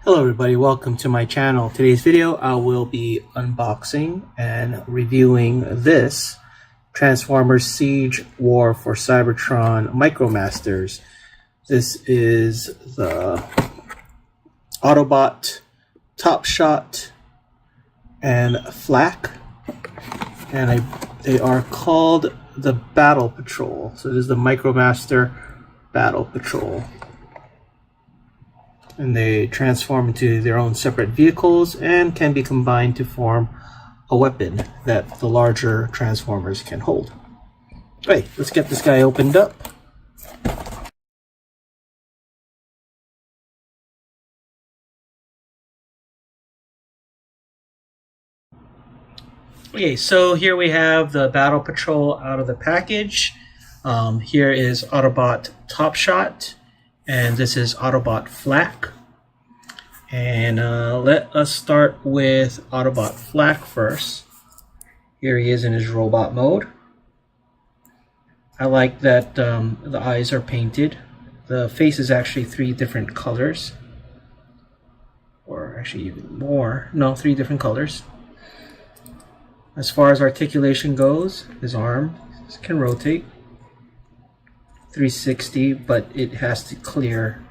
Hello everybody, welcome to my channel. Today's video I will be unboxing and reviewing this Transformers Siege War for Cybertron Micromasters. This is the Autobot, Top Shot, and Flak, and they are called the Battle Patrol. So this is the Micromaster Battle Patrol. And they transform into their own separate vehicles and can be combined to form a weapon that the larger Transformers can hold. Okay, let's get this guy opened up. Okay, so here we have the Battle Patrol out of the package. Here is Autobot Top Shot, and this is Autobot Flak. And let us start with Autobot Flak first. Here he is in his robot mode. I like that the eyes are painted. The face is actually 3 different colors. Or actually even more. No, 3 different colors. As far as articulation goes, his arm can rotate 360, but it has to clear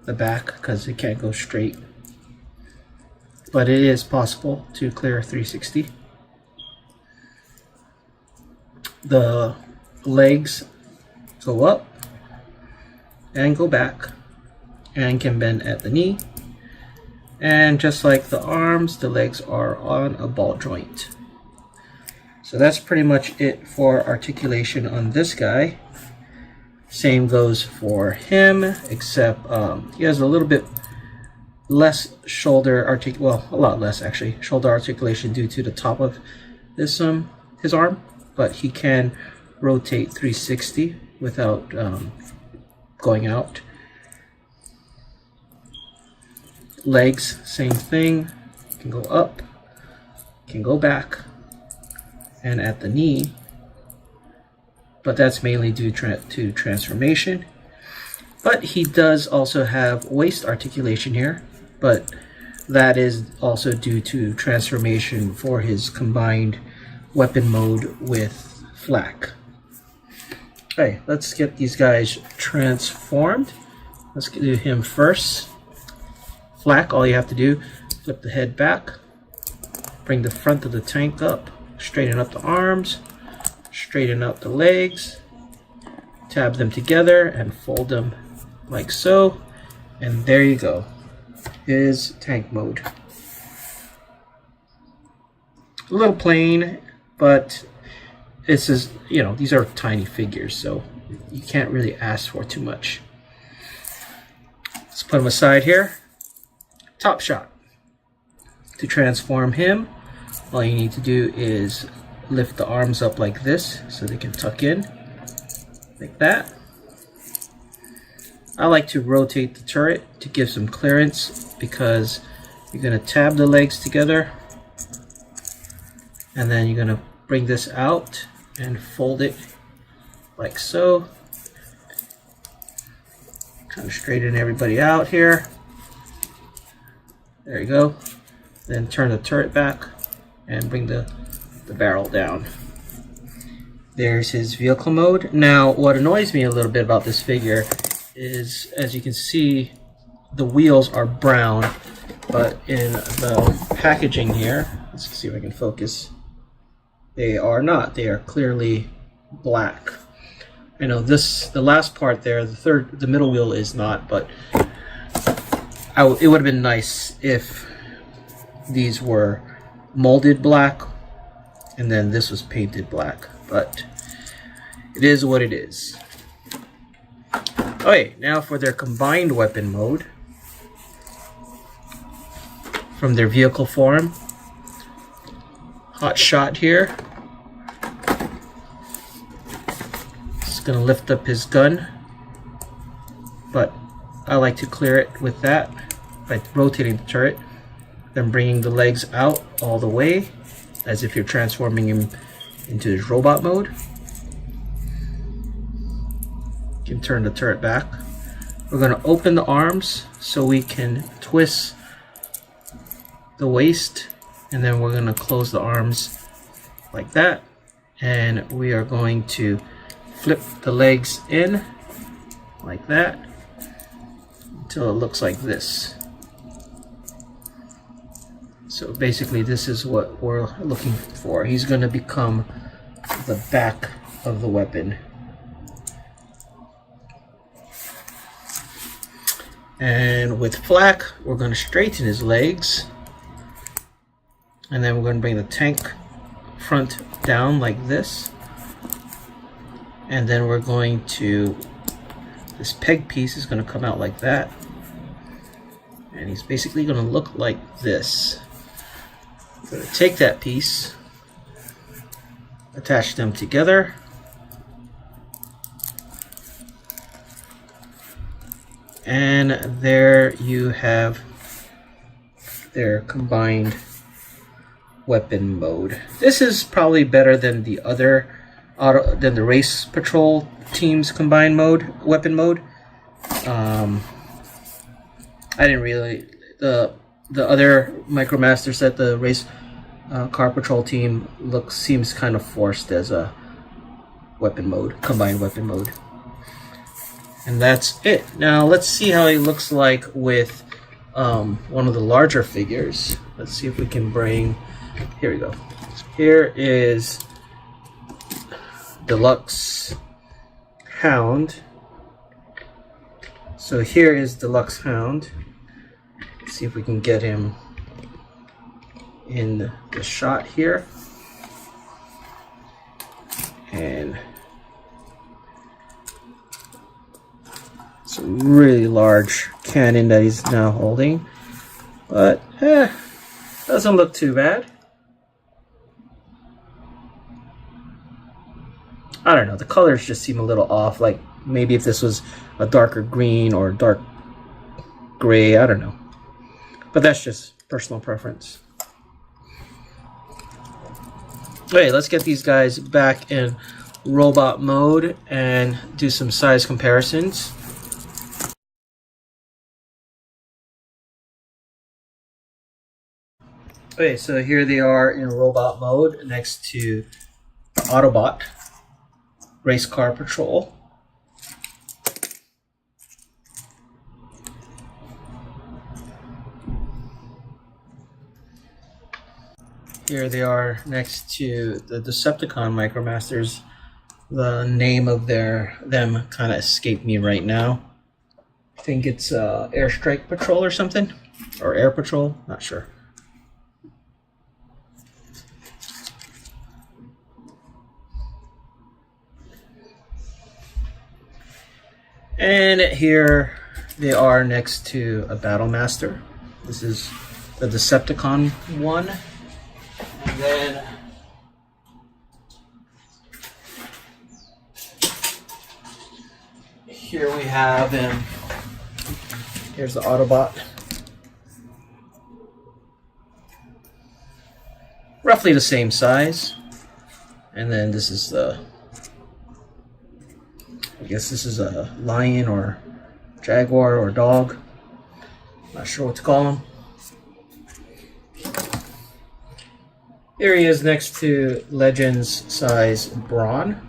the back because it can't go straight. But it is possible to clear 360. The legs go up and go back and can bend at the knee. And just like the arms, the legs are on a ball joint. So that's pretty much it for articulation on this guy. Same goes for him, except he has a little bit less shoulder well, a lot less actually, shoulder articulation due to the top of this his arm, but he can rotate 360 without going out. Legs, same thing, can go up, can go back, and at the knee. But that's mainly due to transformation. But he does also have waist articulation here, but that is also due to transformation for his combined weapon mode with Flak. Okay, let's get these guys transformed. Let's do him first. Flak, all you have to do, flip the head back, bring the front of the tank up, straighten up the arms, straighten out the legs, tab them together and fold them like so, and there you go, his tank mode. A little plain, but this is, you know, these are tiny figures, so you can't really ask for too much. Let's put him aside here. Top Shot. To transform him, all you need to do is lift the arms up like this so they can tuck in like that. I like to rotate the turret to give some clearance because you're going to tab the legs together and then you're going to bring this out and fold it like so. Kind of straighten everybody out here. There you go. Then turn the turret back and bring the barrel down. There's his vehicle mode. Now, what annoys me a little bit about this figure is, as you can see, the wheels are brown, but in the packaging here, let's see if I can focus, they are not. They are clearly black. I know this, the last part there, the middle wheel is not, but it would have been nice if these were molded black and then this was painted black, but it is what it is. Okay, now for their combined weapon mode. From their vehicle form, Hot Shot here. It's gonna lift up his gun, but I like to clear it with that by rotating the turret, then bringing the legs out all the way as if you're transforming him into his robot mode. You can turn the turret back, We're going to open the arms so we can twist the waist, and then we're going to close the arms like that, and we are going to flip the legs in like that until it looks like this. So basically this is what we're looking for. He's going to become the back of the weapon. And with Flak, we're going to straighten his legs, and then we're going to bring the tank front down like this, and then we're going to, this peg piece is going to come out like that, and he's basically going to look like this. I'm going to take that piece, attach them together, and there you have their combined weapon mode. This is probably better than the other than the race patrol team's combined weapon mode. I didn't really, the other Micromaster set, the race car patrol team seems kind of forced as a weapon mode, combined weapon mode. And that's it. Now let's see how he looks like with one of the larger figures. Let's see if we can bring, here we go. Here is Deluxe Hound. So here is Deluxe Hound. Let's see if we can get him in the shot here. And it's a really large cannon that he's now holding, but doesn't look too bad. I don't know, the colors just seem a little off, like maybe if this was a darker green or dark gray, I don't know. But that's just personal preference. Okay, let's get these guys back in robot mode and do some size comparisons. Okay, so here they are in robot mode next to the Autobot Race Car Patrol. Here they are next to the Decepticon Micromasters. The name of them kind of escaped me right now. I think it's Airstrike Patrol or something, or Air Patrol, not sure. And here they are next to a Battle Master. This is the Decepticon one. And then here we have him. Here's the Autobot. Roughly the same size. And then this is the, I guess this is a lion or jaguar or dog. Not sure what to call him. Here he is next to Legends size Brawn.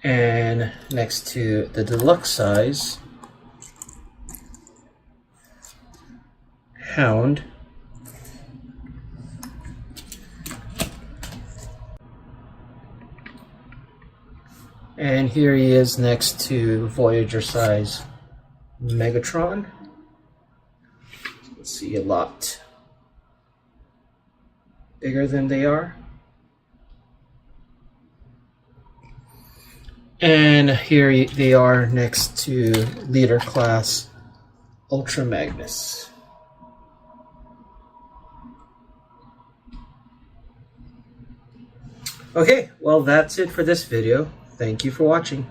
And next to the deluxe size Hound. And here he is next to Voyager size Megatron. Let's see, a lot bigger than they are. And here they are next to Leader Class Ultra Magnus. Okay, well that's it for this video. Thank you for watching.